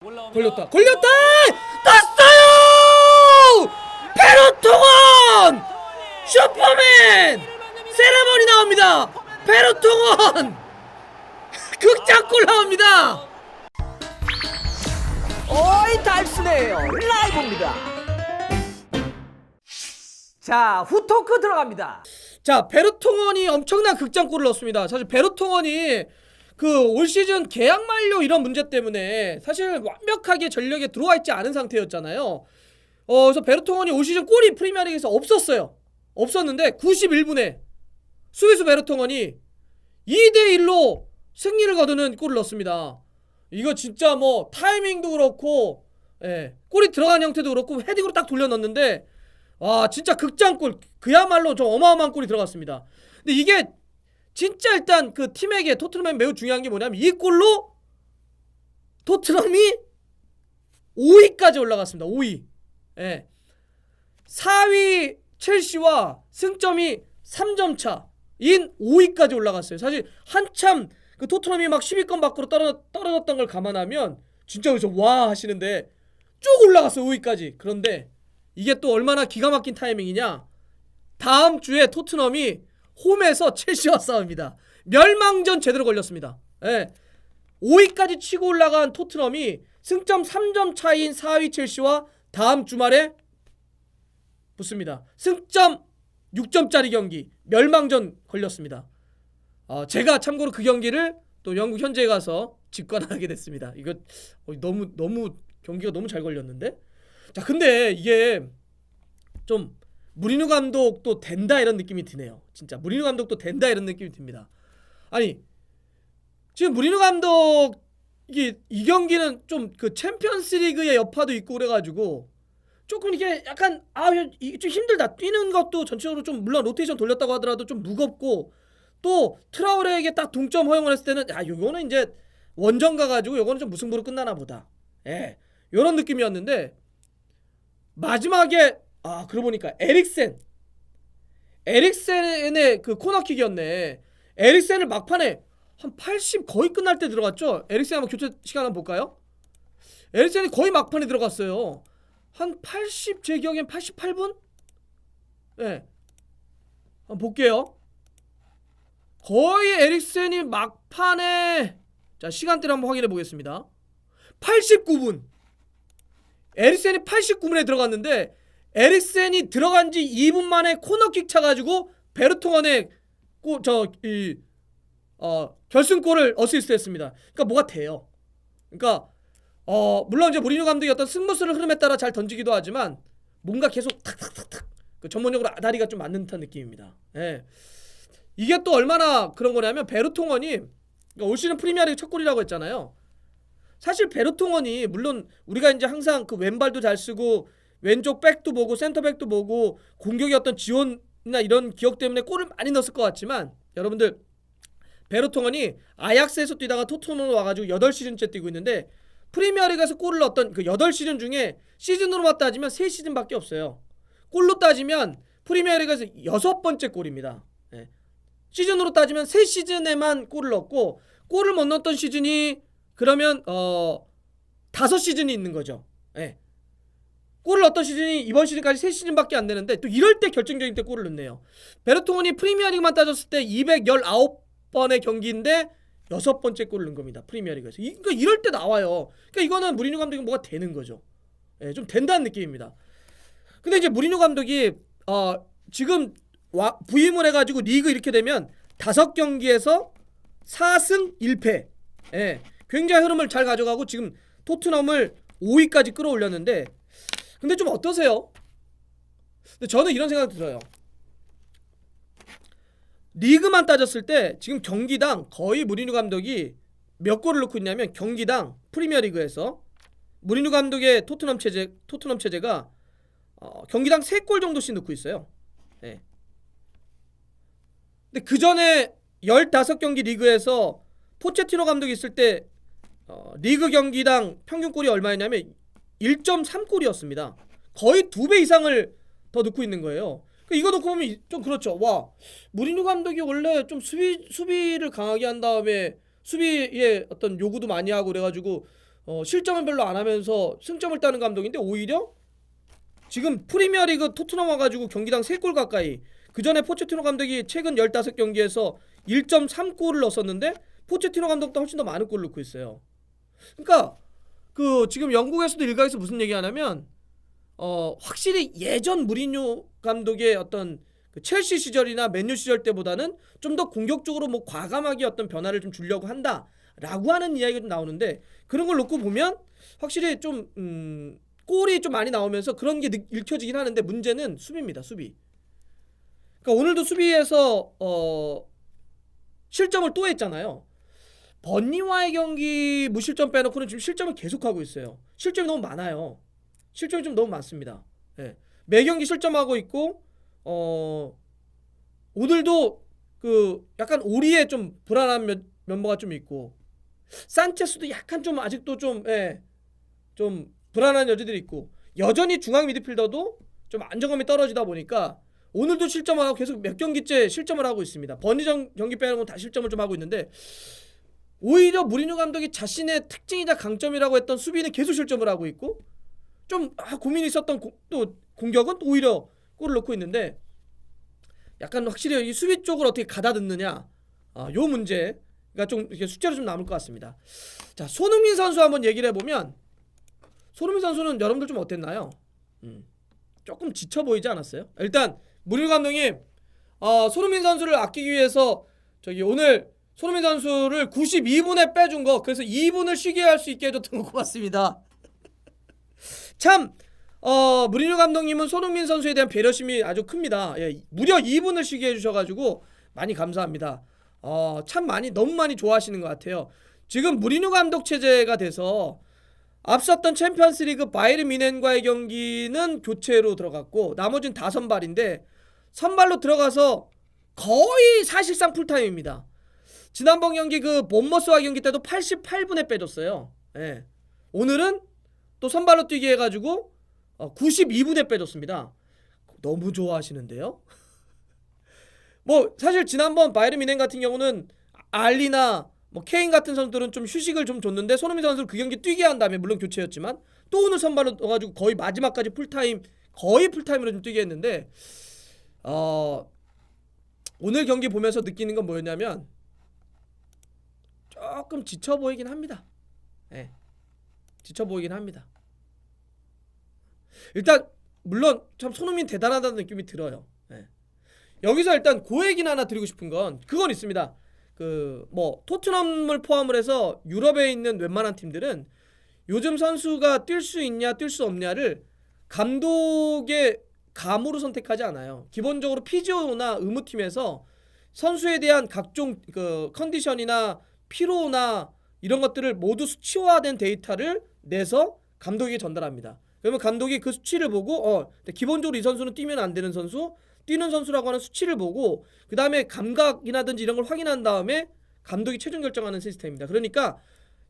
걸렸다 땄어요! 페로통원 슈퍼맨 세레머니 나옵니다. 페로통원 극장골 나옵니다. 어이 달순해요. 라이브입니다. 자, 후토크 들어갑니다. 자, 베르통원이 엄청난 극장골을 넣었습니다. 사실 베르통원이 그 올 시즌 계약 만료 이런 문제 때문에 사실 완벽하게 전력에 들어와 있지 않은 상태였잖아요. 그래서 베르통원이 올 시즌 골이 프리미어리그에서 없었는데 91분에 수비수 베르통원이 2대1로 승리를 거두는 골을 넣었습니다. 이거 진짜 뭐 타이밍도 그렇고 골이 들어간 형태도 그렇고 헤딩으로 딱 돌려 넣었는데 와 진짜 극장골, 그야말로 좀 어마어마한 골이 들어갔습니다. 근데 이게 진짜 일단 그 팀에게 토트넘에 매우 중요한 게 뭐냐면 이 골로 토트넘이 5위까지 올라갔습니다. 5위. 4위 첼시와 승점이 3점 차인 5위까지 올라갔어요. 사실 한참 그 토트넘이 막 10위권 밖으로 떨어졌던 걸 감안하면 진짜 여기서 와 하시는데 쭉 올라갔어요. 5위까지. 그런데 이게 또 얼마나 기가 막힌 타이밍이냐. 다음 주에 토트넘이 홈에서 첼시와 싸웁니다. 멸망전 제대로 걸렸습니다. 5위까지 치고 올라간 토트넘이 승점 3점 차인 4위 첼시와 다음 주말에 붙습니다. 승점 6점짜리 경기 멸망전 걸렸습니다. 제가 참고로 그 경기를 또 영국 현지에 가서 직관하게 됐습니다. 이거 너무 경기가 너무 잘 걸렸는데. 자, 근데 이게 좀 무리뉴 감독도 된다 이런 느낌이 드네요. 진짜 무리뉴 감독도 된다 이런 느낌이 듭니다. 아니 지금 무리뉴 감독 이 경기는 좀 그 챔피언스리그의 여파도 있고 그래가지고 조금 이게 약간 좀 힘들다. 뛰는 것도 전체적으로 좀 물론 로테이션 돌렸다고 하더라도 좀 무겁고 또 트라우레에게 딱 동점 허용을 했을 때는 요거는 이제 원정 가가지고 요거는 좀 무승부로 끝나나 보다. 요런 느낌이었는데 마지막에 그러고 보니까 에릭센의 그 코너킥이었네. 에릭센을 막판에 한 80 거의 끝날 때 들어갔죠. 에릭센 한번 교체 시간 한번 볼까요? 에릭센이 거의 막판에 들어갔어요. 한 80, 제 기억엔 88분? 한번 볼게요. 거의 에릭센이 막판에 자 시간대를 한번 확인해 보겠습니다. 89분. 에릭센이 89분에 들어갔는데 에릭센이 들어간 지 2분 만에 코너킥 차가지고 베르통원의 결승골을 어시스트했습니다. 그러니까 뭐가 돼요. 그러니까 물론 이제 무리뉴 감독이 어떤 승부수를 흐름에 따라 잘 던지기도 하지만 뭔가 계속 탁탁탁탁 그 전문용어로 아다리가 좀 맞는 듯한 느낌입니다. 이게 또 얼마나 그런 거냐면 베르통원이 그러니까 올 시즌 프리미어리그 첫 골이라고 했잖아요. 사실 베르통원이 물론 우리가 이제 항상 그 왼발도 잘 쓰고 왼쪽 백도 보고 센터백도 보고 공격의 어떤 지원이나 이런 기억 때문에 골을 많이 넣었을 것 같지만 여러분들 베르통원이 아약스에서 뛰다가 토트넘으로 와가지고 8시즌째 뛰고 있는데 프리미어리그에서 골을 넣었던 그 8시즌 중에 시즌으로만 따지면 3시즌밖에 없어요. 골로 따지면 프리미어리그에서 6번째 골입니다. 시즌으로 따지면 3시즌에만 골을 넣었고 골을 못 넣었던 시즌이 그러면 5시즌이 있는 거죠. 골을 넣었던 시즌이 이번 시즌까지 3시즌밖에 안 되는데 또 이럴 때 결정적인 때 골을 넣네요. 베르통원이 프리미어리그만 따졌을 때 219번의 경기인데 6번째 골을 넣은 겁니다. 프리미어리그에서. 그러니까 이럴 때 나와요. 그러니까 이거는 무리뉴 감독이 뭐가 되는 거죠. 좀 된다는 느낌입니다. 근데 이제 무리뉴 감독이 지금 부임을 해가지고 리그 이렇게 되면 5경기에서 4승 1패. 굉장히 흐름을 잘 가져가고 지금 토트넘을 5위까지 끌어올렸는데 근데 좀 어떠세요? 근데 저는 이런 생각이 들어요. 리그만 따졌을 때 지금 경기당 거의 무리뉴 감독이 몇 골을 넣고 있냐면 경기당 프리미어리그에서 무리뉴 감독의 토트넘 체제가 경기당 3골 정도씩 넣고 있어요. 근데 그 전에 15경기 리그에서 포체티노 감독이 있을 때 리그 경기당 평균골이 얼마였냐면 1.3골이었습니다. 거의 2배 이상을 더 넣고 있는 거예요. 이거 놓고 보면 좀 그렇죠. 와, 무리뉴 감독이 원래 좀 수비를 강하게 한 다음에 수비에 어떤 요구도 많이 하고 그래가지고 실점은 별로 안 하면서 승점을 따는 감독인데 오히려 지금 프리미어리그 토트넘 와가지고 경기당 3골 가까이, 그 전에 포체티노 감독이 최근 15경기에서 1.3골을 넣었었는데 포체티노 감독도 훨씬 더 많은 골을 넣고 있어요. 그러니까 그 지금 영국에서도 일각에서 무슨 얘기하냐면 확실히 예전 무리뉴 감독의 어떤 그 첼시 시절이나 맨유 시절 때보다는 좀 더 공격적으로 뭐 과감하게 어떤 변화를 좀 주려고 한다라고 하는 이야기가 좀 나오는데, 그런 걸 놓고 보면 확실히 좀 골이 좀 많이 나오면서 그런 게 읽혀지긴 하는데, 문제는 수비입니다. 수비. 그러니까 오늘도 수비에서 실점을 또 했잖아요. 번니와의 경기 무실점 빼놓고는 지금 실점을 계속하고 있어요. 실점이 너무 많아요. 실점이 좀 너무 많습니다. 예. 매 경기 실점하고 있고 오늘도 그 약간 오리에 좀 불안한 멤버가 좀 있고, 산체스도 약간 좀 아직도 좀 불안한 여지들이 있고, 여전히 중앙 미드필더도 좀 안정감이 떨어지다 보니까 오늘도 실점하고 계속 몇 경기째 실점을 하고 있습니다. 버니전 경기 빼놓고 다 실점을 좀 하고 있는데, 오히려 무리뉴 감독이 자신의 특징이자 강점이라고 했던 수비는 계속 실점을 하고 있고, 좀 고민이 있었던 또 공격은 또 오히려 골을 넣고 있는데, 약간 확실히 이 수비 쪽을 어떻게 가다듬느냐, 요 문제가 좀 이렇게 숙제로 좀 남을 것 같습니다. 자, 손흥민 선수 한번 얘기를 해보면, 손흥민 선수는 여러분들 좀 어땠나요? 조금 지쳐 보이지 않았어요? 일단 무리뉴 감독님 손흥민 선수를 아끼기 위해서 오늘 손흥민 선수를 92분에 빼준 거, 그래서 2분을 쉬게 할 수 있게 해줬던 거 고맙습니다. 참 무리뉴 감독님은 손흥민 선수에 대한 배려심이 아주 큽니다. 예, 무려 2분을 쉬게 해주셔가지고 많이 감사합니다. 참 너무 많이 좋아하시는 것 같아요. 지금 무리뉴 감독 체제가 돼서 앞섰던 챔피언스리그 바이에른 뮌헨과의 경기는 교체로 들어갔고 나머지는 다 선발인데, 선발로 들어가서 거의 사실상 풀타임입니다. 지난번 경기 그 본머스와 경기 때도 88분에 빼줬어요. 예. 오늘은 또 선발로 뛰게 해가지고 92분에 빼줬습니다. 너무 좋아하시는데요? 뭐 사실 지난번 바이에른 뮌헨 같은 경우는 알리나 뭐 케인 같은 선수들은 좀 휴식을 좀 줬는데, 손흥민 선수를 그 경기 뛰게 한 다음에 물론 교체였지만 또 오늘 선발로 넣어가지고 거의 마지막까지 거의 풀타임으로 좀 뛰게 했는데, 오늘 경기 보면서 느끼는 건 뭐였냐면 조금 지쳐 보이긴 합니다. 예. 지쳐 보이긴 합니다. 일단 물론 참 손흥민 대단하다는 느낌이 들어요. 예. 여기서 일단 그 얘기는 하나 드리고 싶은 건 그건 있습니다. 그 뭐 토트넘을 포함을 해서 유럽에 있는 웬만한 팀들은 요즘 선수가 뛸 수 있냐 뛸 수 없냐를 감독의 감으로 선택하지 않아요. 기본적으로 피지오나 의무팀에서 선수에 대한 각종 그 컨디션이나 피로나 이런 것들을 모두 수치화된 데이터를 내서 감독에게 전달합니다. 그러면 감독이 그 수치를 보고 기본적으로 이 선수는 뛰면 안 되는 선수, 뛰는 선수라고 하는 수치를 보고 그 다음에 감각이라든지 이런 걸 확인한 다음에 감독이 최종 결정하는 시스템입니다. 그러니까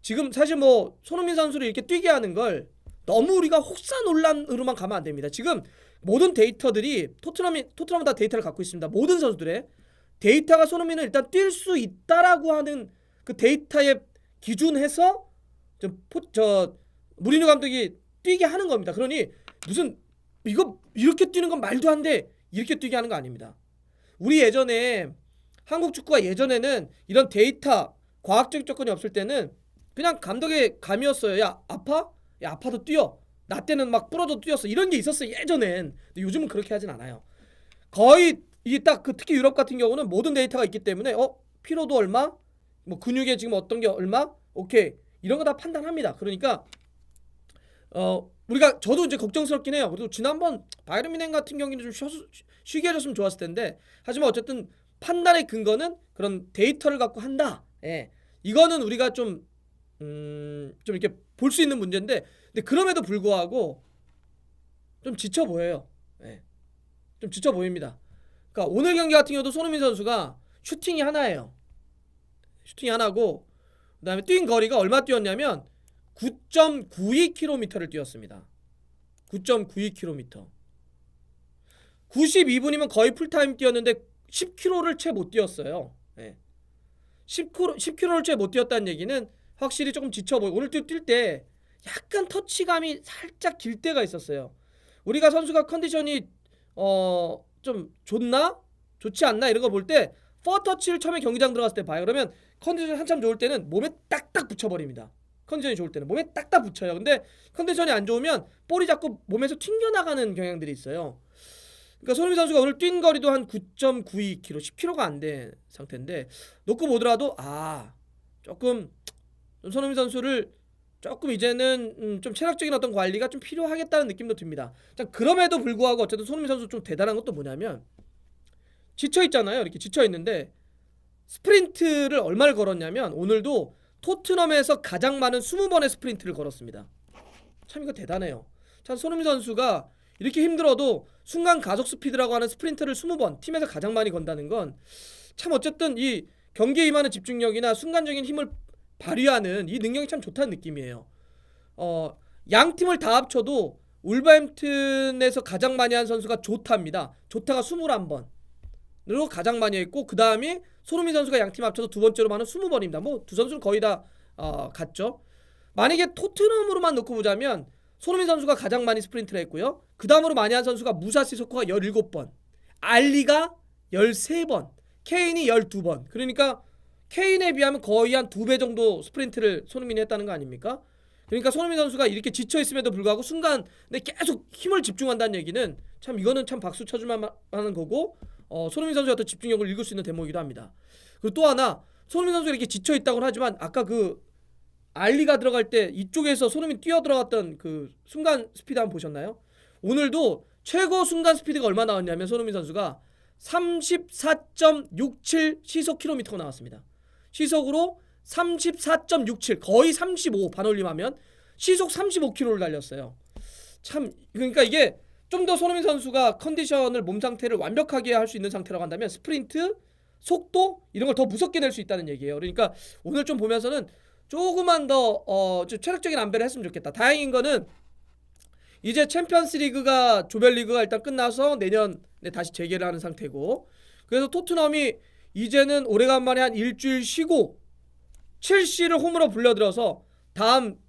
지금 사실 뭐 손흥민 선수를 이렇게 뛰게 하는 걸 너무 우리가 혹사논란으로만 가면 안 됩니다. 지금 모든 데이터들이 토트넘은 다 데이터를 갖고 있습니다. 모든 선수들의 데이터가 손흥민은 일단 뛸 수 있다라고 하는 그 데이터에 기준해서 무리뉴 감독이 뛰게 하는 겁니다. 그러니 무슨 이거 이렇게 뛰는 건 말도 안 돼, 이렇게 뛰게 하는 거 아닙니다. 우리 예전에 한국 축구가 예전에는 이런 데이터 과학적 조건이 없을 때는 그냥 감독의 감이었어요. 야 아파? 야 아파도 뛰어. 나 때는 막 부러져 뛰었어. 이런 게 있었어요 예전엔. 근데 요즘은 그렇게 하진 않아요. 거의 이게 딱 특히 유럽 같은 경우는 모든 데이터가 있기 때문에 피로도 얼마, 뭐 근육에 지금 어떤 게 얼마, 오케이 이런 거 다 판단합니다. 그러니까 우리가 저도 이제 걱정스럽긴 해요. 그래도 지난번 바이에른 뮌헨 같은 경기는 좀 쉬게 해줬으면 좋았을 텐데, 하지만 어쨌든 판단의 근거는 그런 데이터를 갖고 한다. 예. 이거는 우리가 좀 이렇게 볼 수 있는 문제인데, 근데 그럼에도 불구하고 좀 지쳐 보여요. 예. 좀 지쳐 보입니다. 그러니까 오늘 경기 같은 경우도 손흥민 선수가 슈팅이 하나예요. 슈팅이 하나고 그다음에 뛴 거리가 얼마 뛰었냐면 9.92km를 뛰었습니다. 9.92km. 92분이면 거의 풀타임 뛰었는데 10km를 채 못 뛰었어요. 네. 10km를 채 못 뛰었다는 얘기는 확실히 조금 지쳐 보여. 오늘 뛸 때 약간 터치감이 살짝 길 때가 있었어요. 우리가 선수가 컨디션이 좀 좋나? 좋지 않나? 이런 거 볼 때 퍼터치를 처음에 경기장 들어갔을 때 봐요. 그러면 컨디션이 한참 좋을 때는 몸에 딱딱 붙여버립니다. 컨디션이 좋을 때는 몸에 딱딱 붙여요. 근데 컨디션이 안 좋으면 볼이 자꾸 몸에서 튕겨나가는 경향들이 있어요. 그러니까 손흥민 선수가 오늘 뛴 거리도 한 9.92km, 10km가 안 된 상태인데 놓고 보더라도 조금 손흥민 선수를 조금 이제는 좀 체력적인 어떤 관리가 좀 필요하겠다는 느낌도 듭니다. 자, 그럼에도 불구하고 어쨌든 손흥민 선수 좀 대단한 것도 뭐냐면 지쳐 있잖아요. 이렇게 지쳐 있는데 스프린트를 얼마를 걸었냐면 오늘도 토트넘에서 가장 많은 20번의 스프린트를 걸었습니다. 참 이거 대단해요. 참 손흥민 선수가 이렇게 힘들어도 순간 가속 스피드라고 하는 스프린트를 20번 팀에서 가장 많이 건다는 건 참 어쨌든 이 경기에 임하는 집중력이나 순간적인 힘을 발휘하는 이 능력이 참 좋다는 느낌이에요. 양 팀을 다 합쳐도 울버햄튼에서 가장 많이 한 선수가 조타입니다. 조타가 21번으로 가장 많이 했고 그 다음이 손흥민 선수가 양 팀 합쳐서 두 번째로 많은 20번입니다. 뭐 두 선수는 거의 다 같죠. 만약에 토트넘으로만 놓고 보자면 손흥민 선수가 가장 많이 스프린트를 했고요. 그 다음으로 많이 한 선수가 무사 시소코가 17번, 알리가 13번, 케인이 12번. 그러니까 케인에 비하면 거의 한 2배 정도 스프린트를 손흥민이 했다는 거 아닙니까? 그러니까 손흥민 선수가 이렇게 지쳐 있음에도 불구하고 순간에 계속 힘을 집중한다는 얘기는 참 이거는 참 박수 쳐줄만 하는 거고 손흥민 선수의 어떤 집중력을 읽을 수 있는 대목이기도 합니다. 그리고 또 하나 손흥민 선수가 이렇게 지쳐 있다고는 하지만 아까 그 알리가 들어갈 때 이쪽에서 손흥민 뛰어 들어갔던 그 순간 스피드 한번 보셨나요? 오늘도 최고 순간 스피드가 얼마 나왔냐면 손흥민 선수가 34.67 시속 킬로미터가 나왔습니다. 시속으로 34.67 거의 35 반올림하면 시속 35km를 달렸어요. 참 그러니까 이게 좀 더 손흥민 선수가 컨디션을 몸 상태를 완벽하게 할 수 있는 상태라고 한다면 스프린트, 속도 이런 걸 더 무섭게 낼 수 있다는 얘기예요. 그러니까 오늘 좀 보면서는 조금만 더 좀 체력적인 안배를 했으면 좋겠다. 다행인 거는 이제 챔피언스리그가 조별리그가 일단 끝나서 내년에 다시 재개를 하는 상태고 그래서 토트넘이 이제는 오래간만에 한 일주일 쉬고 첼시를 홈으로 불러들여서 다음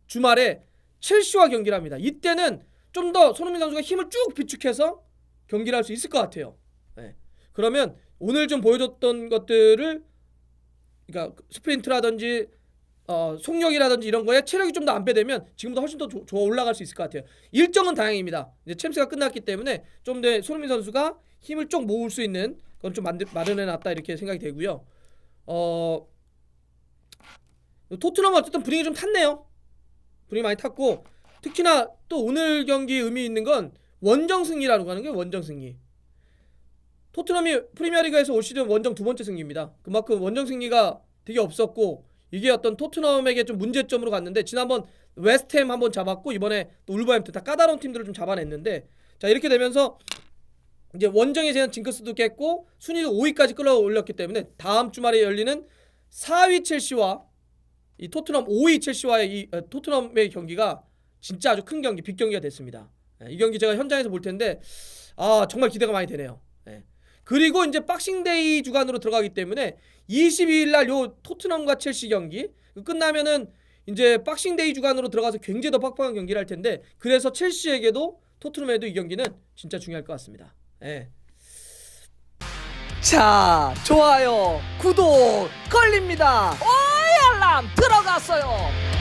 주말에 첼시와 경기를 합니다. 이때는 좀 더 손흥민 선수가 힘을 쭉 비축해서 경기를 할 수 있을 것 같아요. 네. 그러면 오늘 좀 보여줬던 것들을 그러니까 스프린트라든지 속력이라든지 이런 거에 체력이 좀 더 안 배되면 지금보다 훨씬 더 좋아 올라갈 수 있을 것 같아요. 일정은 다행입니다. 이제 챔스가 끝났기 때문에 좀 더 손흥민 선수가 힘을 쭉 모을 수 있는 그건 좀 마련해놨다 이렇게 생각이 되고요. 토트넘은 어쨌든 분위기 좀 탔네요. 분위기 많이 탔고 특히나 또 오늘 경기 의미 있는 건 원정 승리라고 하는 게 원정 승리. 토트넘이 프리미어리그에서 올 시즌 원정 두 번째 승리입니다. 그만큼 원정 승리가 되게 없었고 이게 어떤 토트넘에게 좀 문제점으로 갔는데 지난번 웨스트햄 한번 잡았고 이번에 또 울버햄튼 다 까다로운 팀들을 좀 잡아냈는데 자 이렇게 되면서 이제 원정에 대한 징크스도 깼고 순위도 5위까지 끌어올렸기 때문에 다음 주말에 열리는 4위 첼시와 이 토트넘 5위 첼시와의 이 토트넘의 경기가 진짜 아주 큰 경기, 빅 경기가 됐습니다. 이 경기 제가 현장에서 볼 텐데 정말 기대가 많이 되네요. 그리고 이제 박싱데이 주간으로 들어가기 때문에 22일 날 요 토트넘과 첼시 경기 끝나면은 이제 박싱데이 주간으로 들어가서 굉장히 더 빡빡한 경기를 할 텐데 그래서 첼시에게도 토트넘에도 이 경기는 진짜 중요할 것 같습니다. 자, 좋아요, 구독 걸립니다. 오이 알람 들어갔어요.